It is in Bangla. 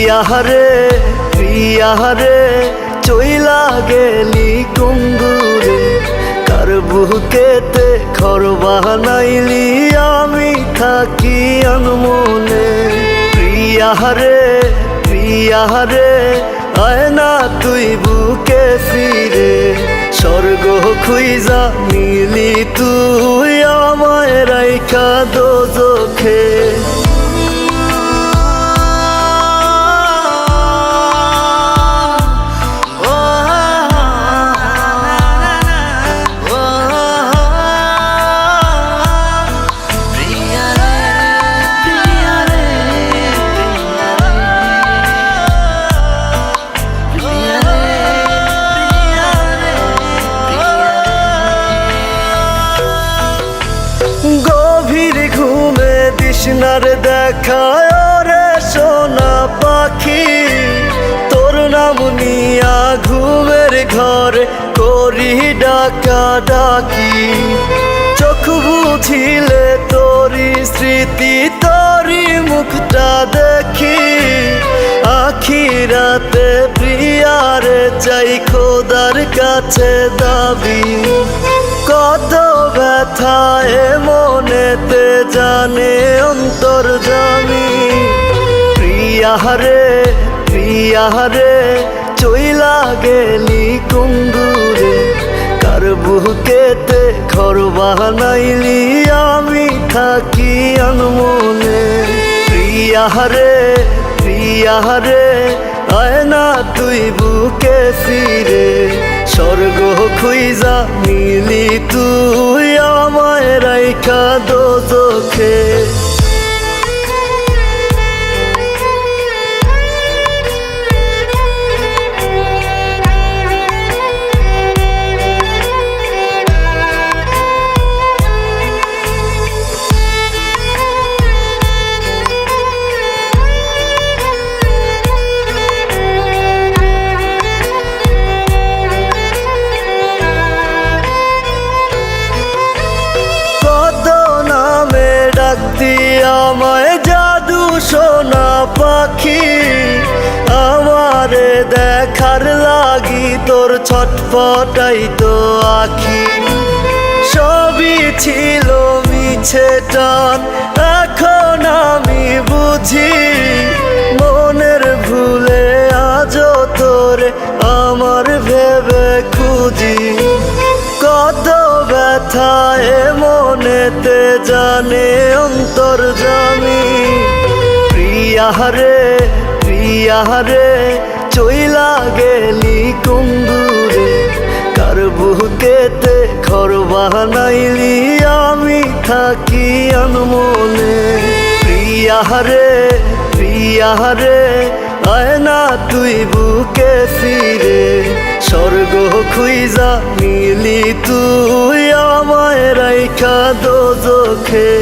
প্রিয়ারে প্রিয়ারে চইলা গেলি কুঙ্গুরে কার বুকেতে ঘর বানাইলি আমি থাকি আনমনে। প্রিয়ারে প্রিয়ারে আয় না তুই বুকে ফিরে স্বর্গ খুইজা নিলি তুই আমায় রাইখা দোজখে। গভীর ঘুমে তৃষ্ণার দেখায় রে সোনা পাখি তোর নাম নিয়া ঘুমের ঘরে করি ডাকা ডাকি। চোখ বুঝিলে তোরি স্মৃতি তোরি মুখটা দেখি আখি রাতে প্রিয়ারে চাই খোদার কাছে দাবি। কত ব্যথায় মনেতে জানে অন্তর্যামী। প্রিয়ারে প্রিয়ারে চইলা গেলি কুঙ্গুরে কার বুকেতে ঘর বানাইলি আমি থাকি আনমনে। প্রিয়ারে প্রিয়ারে আয় না তুই বুকে ফিরে স্বর্গ খুইজা নিলি তুই আমায় রাইখা দোজখে। আমায় জাদু সোনা পাখি আমারে দেখার লাগি তোর ছটফটাই তো আখি। সবই ছিল মিছে টান এখন আমি বুঝি মনের ভুলে আজও তোরে আমার ভেবে খুঁজি। কত ব্যথায় মনেতে জানে অন্তর্যামী। প্রিয়ারে প্রিয়ারে চইলা গেলি কুঙ্গুরে কার বুকেতে ঘর বানাইলি আমি থাকি আনমনে। প্রিয়ারে প্রিয়ারে আয় না তুই বুকে ফিরে স্বর্গ খুইজা নিলি তুই আমায় রাইখা দোজখে।